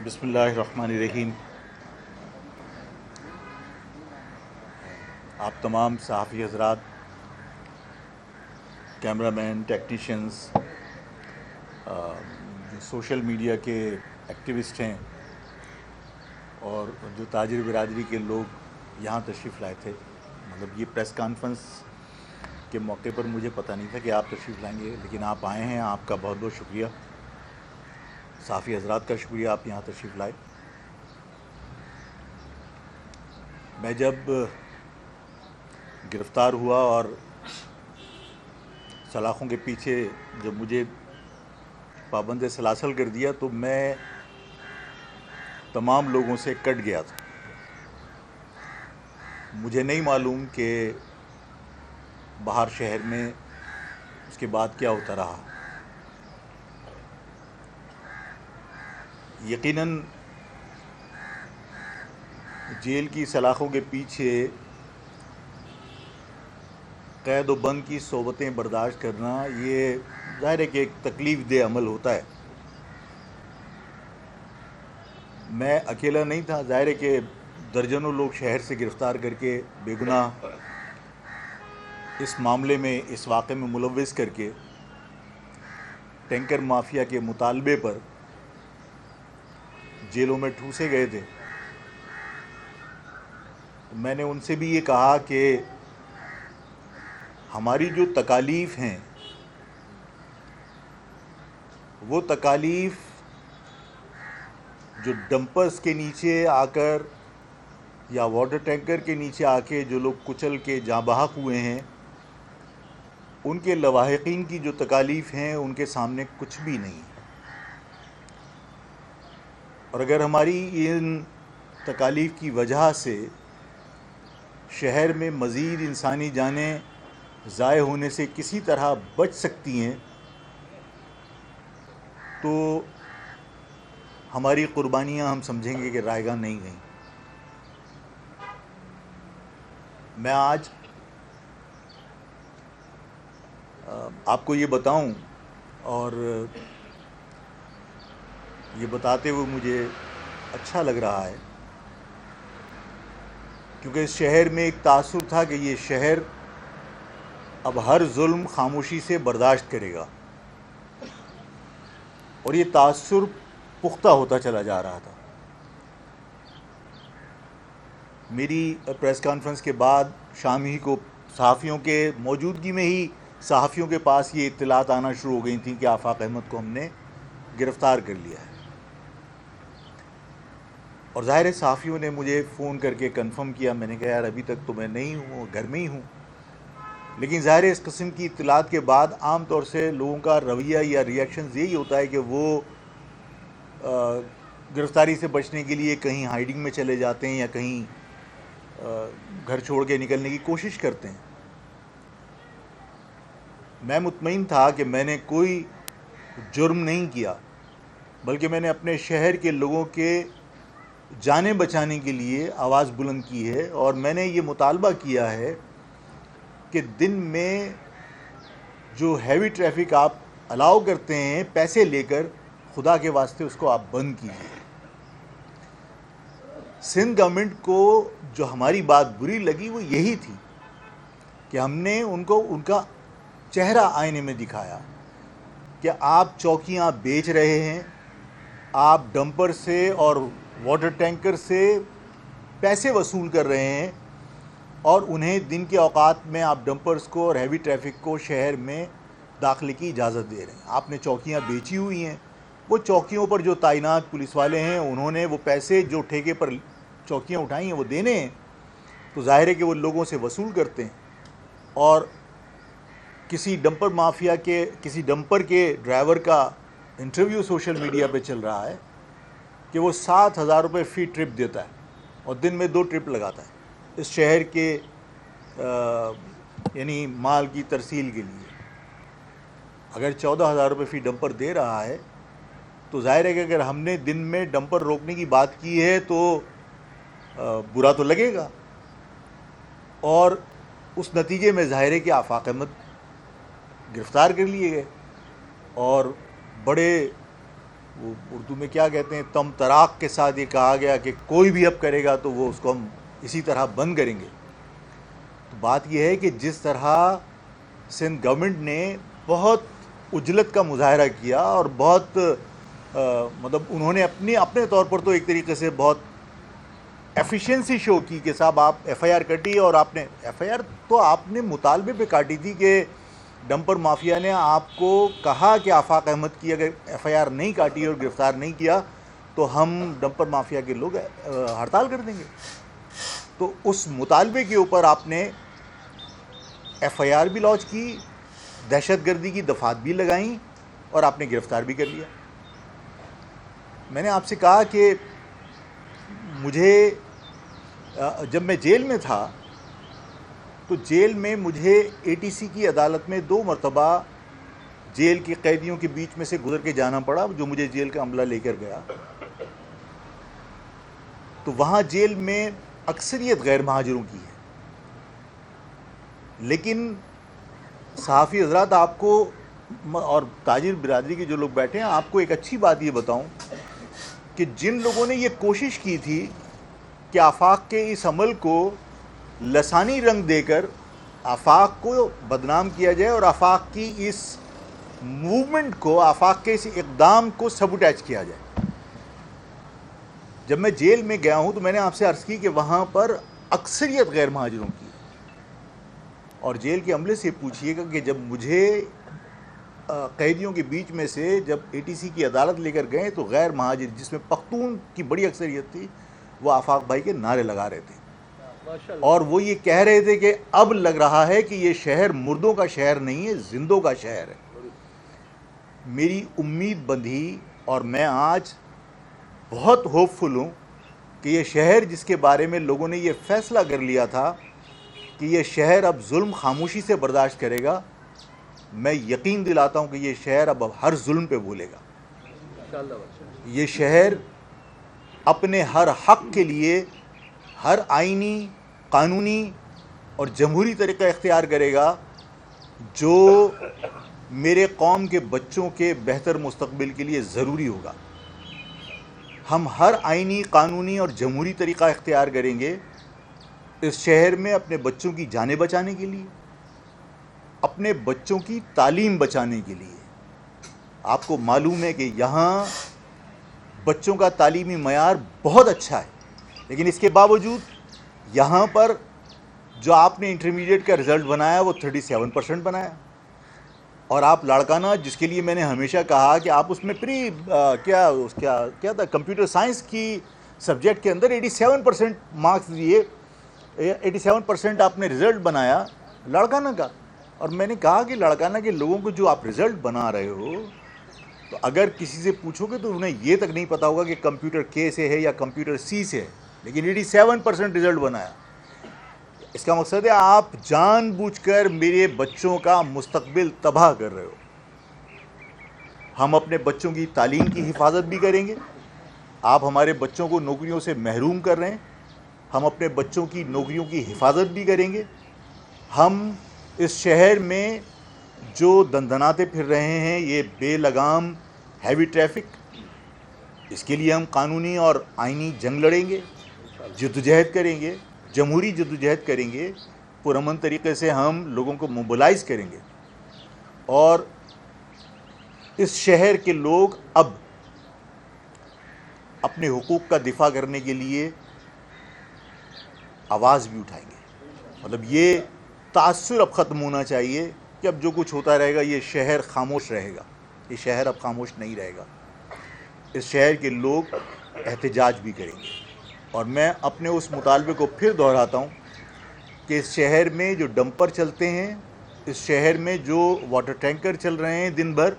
بسم اللہ الرحمن الرحیم. آپ تمام صحافی حضرات، کیمرہ مین، ٹیکنیشینز، جو سوشل میڈیا کے ایکٹیوسٹ ہیں اور جو تاجر برادری کے لوگ یہاں تشریف لائے تھے. مطلب یہ پریس کانفرنس کے موقع پر مجھے پتہ نہیں تھا کہ آپ تشریف لائیں گے، لیکن آپ آئے ہیں. آپ کا بہت بہت شکریہ. صحافی حضرات کا شکریہ، آپ یہاں تشریف لائے. میں جب گرفتار ہوا اور سلاخوں کے پیچھے جب مجھے پابند سلاسل کر دیا تو میں تمام لوگوں سے کٹ گیا تھا. مجھے نہیں معلوم کہ باہر شہر میں اس کے بعد کیا ہوتا رہا. یقیناً جیل کی سلاخوں کے پیچھے قید و بند کی صحبتیں برداشت کرنا یہ ظاہر ہے کہ ایک تکلیف دہ عمل ہوتا ہے. میں اکیلا نہیں تھا. ظاہر ہے کہ درجنوں لوگ شہر سے گرفتار کر کے بے گناہ اس معاملے میں، اس واقعے میں ملوث کر کے ٹینکر مافیا کے مطالبے پر جیلوں میں ٹھوسے گئے تھے. میں نے ان سے بھی یہ کہا کہ ہماری جو تکالیف ہیں وہ تکالیف جو ڈمپرز کے نیچے آ کر یا واٹر ٹینکر کے نیچے آ کے جو لوگ کچل کے جاں بحق ہوئے ہیں، ان کے لواحقین کی جو تکالیف ہیں ان کے سامنے کچھ بھی نہیں. اور اگر ہماری ان تکالیف کی وجہ سے شہر میں مزید انسانی جانیں ضائع ہونے سے کسی طرح بچ سکتی ہیں تو ہماری قربانیاں ہم سمجھیں گے کہ رائگاں نہیں گئیں. میں آج آپ کو یہ بتاؤں اور یہ بتاتے ہوئے مجھے اچھا لگ رہا ہے، کیونکہ اس شہر میں ایک تاثر تھا کہ یہ شہر اب ہر ظلم خاموشی سے برداشت کرے گا، اور یہ تاثر پختہ ہوتا چلا جا رہا تھا. میری پریس کانفرنس کے بعد شام ہی کو صحافیوں کے موجودگی میں ہی صحافیوں کے پاس یہ اطلاعات آنا شروع ہو گئی تھیں کہ آفاق احمد کو ہم نے گرفتار کر لیا ہے. اور ظاہر ہے صحافیوں نے مجھے فون کر کے کنفرم کیا. میں نے کہا یار ابھی تک تو میں نہیں ہوں، گھر میں ہی ہوں. لیکن ظاہر ہے اس قسم کی اطلاعات کے بعد عام طور سے لوگوں کا رویہ یا ریئیکشنز یہی ہوتا ہے کہ وہ گرفتاری سے بچنے کے لیے کہیں ہائیڈنگ میں چلے جاتے ہیں یا کہیں گھر چھوڑ کے نکلنے کی کوشش کرتے ہیں. میں مطمئن تھا کہ میں نے کوئی جرم نہیں کیا، بلکہ میں نے اپنے شہر کے لوگوں کے جانیں بچانے کے لیے آواز بلند کی ہے. اور میں نے یہ مطالبہ کیا ہے کہ دن میں جو ہیوی ٹریفک آپ الاؤ کرتے ہیں پیسے لے کر، خدا کے واسطے اس کو آپ بند کیجیے. سندھ گورنمنٹ کو جو ہماری بات بری لگی وہ یہی تھی کہ ہم نے ان کو ان کا چہرہ آئینے میں دکھایا کہ آپ چوکیاں بیچ رہے ہیں، آپ ڈمپر سے اور واٹر ٹینکر سے پیسے وصول کر رہے ہیں، اور انہیں دن کے اوقات میں آپ ڈمپرز کو اور ہیوی ٹریفک کو شہر میں داخلے کی اجازت دے رہے ہیں. آپ نے چوکیاں بیچی ہوئی ہیں. وہ چوکیوں پر جو تعینات پولیس والے ہیں انہوں نے وہ پیسے جو ٹھیکے پر چوکیاں اٹھائی ہیں وہ دینے ہیں، تو ظاہر ہے کہ وہ لوگوں سے وصول کرتے ہیں. اور کسی ڈمپر مافیا کے، کسی ڈمپر کے ڈرائیور کا انٹرویو سوشل میڈیا پہ چل رہا ہے کہ وہ 7,000 روپے فی ٹرپ دیتا ہے اور دن میں 2 ٹرپ لگاتا ہے اس شہر کے یعنی مال کی ترسیل کے لیے. اگر 14,000 روپے فی ڈمپر دے رہا ہے تو ظاہر ہے کہ اگر ہم نے دن میں ڈمپر روکنے کی بات کی ہے تو برا تو لگے گا. اور اس نتیجے میں ظاہر ہے کہ آفاق احمد گرفتار کر لیے گئے اور بڑے وہ اردو میں کیا کہتے ہیں، تم تراق کے ساتھ یہ کہا گیا کہ کوئی بھی اب کرے گا تو وہ اس کو ہم اسی طرح بند کریں گے. تو بات یہ ہے کہ جس طرح سندھ گورنمنٹ نے بہت اجلت کا مظاہرہ کیا اور بہت مطلب انہوں نے اپنے طور پر تو ایک طریقے سے بہت ایفیشنسی شو کی کہ صاحب آپ ایف آئی آر کٹی، اور آپ نے ایف آئی آر تو آپ نے مطالبے پہ کاٹی تھی کہ ڈمپر مافیا نے آپ کو کہا کہ آفاق احمد کی اگر ایف آئی آر نہیں کاٹی اور گرفتار نہیں کیا تو ہم ڈمپر مافیا کے لوگ ہڑتال کر دیں گے. تو اس مطالبے کے اوپر آپ نے ایف آئی آر بھی لانچ کی، دہشت گردی کی دفعات بھی لگائیں، اور آپ نے گرفتار بھی کر لیا. میں نے آپ سے کہا کہ مجھے جب میں جیل میں تھا تو جیل میں مجھے اے ٹی سی کی عدالت میں 2 مرتبہ جیل کے قیدیوں کے بیچ میں سے گزر کے جانا پڑا، جو مجھے جیل کا عملہ لے کر گیا. تو وہاں جیل میں اکثریت غیر مہاجروں کی ہے، لیکن صحافی حضرات آپ کو اور تاجر برادری کے جو لوگ بیٹھے ہیں، آپ کو ایک اچھی بات یہ بتاؤں کہ جن لوگوں نے یہ کوشش کی تھی کہ آفاق کے اس عمل کو لسانی رنگ دے کر آفاق کو بدنام کیا جائے اور آفاق کی اس موومنٹ کو، آفاق کے اس اقدام کو سبوٹیج کیا جائے. جب میں جیل میں گیا ہوں تو میں نے آپ سے عرض کی کہ وہاں پر اکثریت غیر مہاجروں کی، اور جیل کے عملے سے پوچھئے گا کہ جب مجھے قیدیوں کے بیچ میں سے جب اے ٹی سی کی عدالت لے کر گئے تو غیر مہاجر جس میں پختون کی بڑی اکثریت تھی وہ آفاق بھائی کے نعرے لگا رہے تھے، اور وہ یہ کہہ رہے تھے کہ اب لگ رہا ہے کہ یہ شہر مردوں کا شہر نہیں ہے، زندوں کا شہر ہے. میری امید بندھی، اور میں آج بہت ہوپ فل ہوں کہ یہ شہر جس کے بارے میں لوگوں نے یہ فیصلہ کر لیا تھا کہ یہ شہر اب ظلم خاموشی سے برداشت کرے گا، میں یقین دلاتا ہوں کہ یہ شہر اب ہر ظلم پہ بھولے گا. یہ شہر اپنے ہر حق کے لیے ہر آئینی، قانونی اور جمہوری طریقہ اختیار کرے گا جو میرے قوم کے بچوں کے بہتر مستقبل کے لیے ضروری ہوگا. ہم ہر آئینی، قانونی اور جمہوری طریقہ اختیار کریں گے اس شہر میں اپنے بچوں کی جانیں بچانے کے لیے، اپنے بچوں کی تعلیم بچانے کے لیے. آپ کو معلوم ہے کہ یہاں بچوں کا تعلیمی معیار بہت اچھا ہے، لیکن اس کے باوجود یہاں پر جو آپ نے انٹرمیڈیٹ کا رزلٹ بنایا وہ 37% بنایا، اور آپ لاڑکانہ جس کے لیے میں نے ہمیشہ کہا کہ آپ اس میں کیا تھا کمپیوٹر سائنس کی سبجیکٹ کے اندر 87% مارکس دیے، 87% آپ نے رزلٹ بنایا لاڑکانہ کا. اور میں نے کہا کہ لاڑکانہ کے لوگوں کو جو آپ رزلٹ بنا رہے ہو تو اگر کسی سے پوچھو گے تو انہیں یہ تک نہیں پتا ہوگا کہ کمپیوٹر کے سے ہے یا کمپیوٹر سی سے ہے، لیکن 87% رزلٹ بنایا. اس کا مقصد ہے آپ جان بوجھ کر میرے بچوں کا مستقبل تباہ کر رہے ہو. ہم اپنے بچوں کی تعلیم کی حفاظت بھی کریں گے، آپ ہمارے بچوں کو نوکریوں سے محروم کر رہے ہیں، ہم اپنے بچوں کی نوکریوں کی حفاظت بھی کریں گے. ہم اس شہر میں جو دندناتے پھر رہے ہیں، یہ بے لگام ہیوی ٹریفک، اس کے لیے ہم قانونی اور آئینی جنگ لڑیں گے، جدوجہد کریں گے، جمہوری جدوجہد کریں گے، پرامن طریقے سے ہم لوگوں کو موبلائز کریں گے. اور اس شہر کے لوگ اب اپنے حقوق کا دفاع کرنے کے لیے آواز بھی اٹھائیں گے. مطلب یہ تاثر اب ختم ہونا چاہیے کہ اب جو کچھ ہوتا رہے گا یہ شہر خاموش رہے گا، یہ شہر اب خاموش نہیں رہے گا. اس شہر کے لوگ احتجاج بھی کریں گے. اور میں اپنے اس مطالبے کو پھر دہراتا ہوں کہ اس شہر میں جو ڈمپر چلتے ہیں، اس شہر میں جو واٹر ٹینکر چل رہے ہیں دن بھر،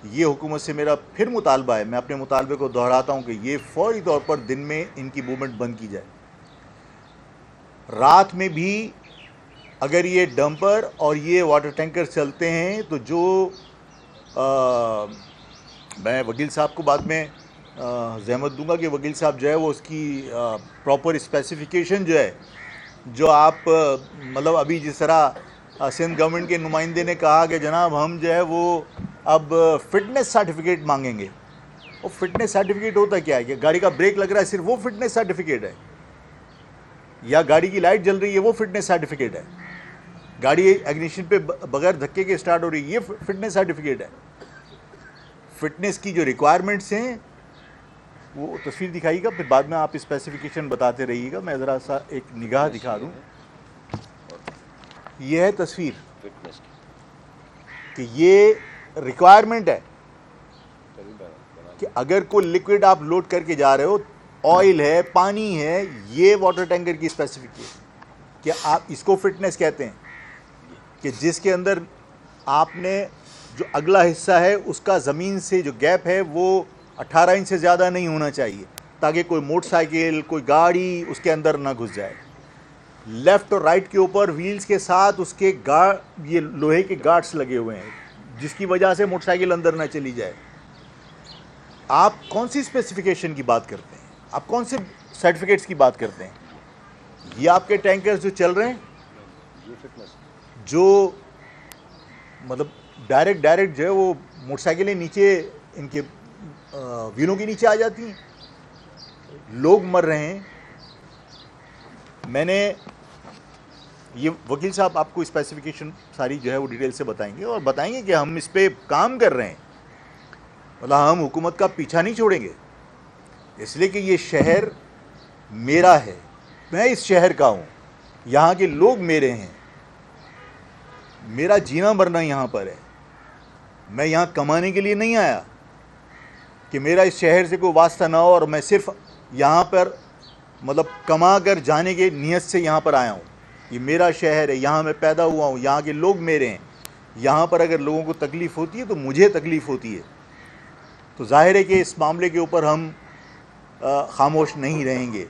یہ حکومت سے میرا پھر مطالبہ ہے، میں اپنے مطالبے کو دہراتا ہوں کہ یہ فوری طور پر دن میں ان کی موومنٹ بند کی جائے. رات میں بھی اگر یہ ڈمپر اور یہ واٹر ٹینکر چلتے ہیں تو جو میں وکیل صاحب کو بعد میں زحمت دوں گا کہ وکیل صاحب جو ہے وہ اس کی پراپر اسپیسیفیکیشن جو ہے، جو آپ مطلب ابھی جس طرح سندھ گورنمنٹ کے نمائندے نے کہا کہ جناب ہم جو ہے وہ اب فٹنس سرٹیفکیٹ مانگیں گے، اور فٹنس سرٹیفکیٹ ہوتا کیا ہے کہ گاڑی کا بریک لگ رہا ہے صرف وہ فٹنس سرٹیفکیٹ ہے، یا گاڑی کی لائٹ جل رہی ہے وہ فٹنس سرٹیفکیٹ ہے، گاڑی ایگنیشن پہ بغیر دھکے کے اسٹارٹ ہو رہی ہے یہ فٹنس سرٹیفکیٹ ہے۔ فٹنس کی جو ریکوائرمنٹس ہیں وہ تصویر دکھائیے گا، پھر بعد میں آپ اسپیسیفکیشن بتاتے رہیے گا، میں ذرا سا ایک نگاہ دکھا دوں۔ یہ ہے تصویر کہ یہ ریکوائرمنٹ ہے کہ اگر کوئی لکوڈ آپ لوڈ کر کے جا رہے ہو، آئل ہے، پانی ہے، یہ واٹر ٹینکر کی اسپیسیفکیشن کہ آپ اس کو فٹنس کہتے ہیں کہ جس کے اندر آپ نے جو اگلا حصہ ہے اس کا زمین سے جو گیپ ہے وہ 18 انچ سے زیادہ نہیں ہونا چاہیے تاکہ کوئی موٹر سائیکل کوئی گاڑی اس کے اندر نہ گھس جائے۔ لیفٹ اور رائٹ کے اوپر ویلز کے ساتھ اس کے یہ لوہے کے گارڈز لگے ہوئے ہیں جس کی وجہ سے موٹر سائیکل اندر نہ چلی جائے۔ آپ کون سی اسپیسیفکیشن کی بات کرتے ہیں؟ آپ کون سے سرٹیفکیٹس کی بات کرتے ہیں؟ یہ آپ کے ٹینکرز جو چل رہے ہیں جو مطلب ڈائریکٹ جو ہے وہ موٹر سائیکلیں نیچے ان کے ویلوں کے نیچے آ جاتی ہیں، لوگ مر رہے ہیں۔ میں نے یہ وکیل صاحب آپ کو اسپیسیفکیشن ساری جو ہے وہ ڈیٹیل سے بتائیں گے اور بتائیں گے کہ ہم اس پہ کام کر رہے ہیں، مطلب ہم حکومت کا پیچھا نہیں چھوڑیں گے، اس لیے کہ یہ شہر میرا ہے، میں اس شہر کا ہوں، یہاں کے لوگ میرے ہیں، میرا جینا مرنا یہاں پر ہے، میں یہاں کمانے کے لیے نہیں آیا کہ میرا اس شہر سے کوئی واسطہ نہ ہو اور میں صرف یہاں پر مطلب کما کر جانے کے نیت سے یہاں پر آیا ہوں۔ یہ میرا شہر ہے، یہاں میں پیدا ہوا ہوں، یہاں کے لوگ میرے ہیں، یہاں پر اگر لوگوں کو تکلیف ہوتی ہے تو مجھے تکلیف ہوتی ہے، تو ظاہر ہے کہ اس معاملے کے اوپر ہم خاموش نہیں رہیں گے۔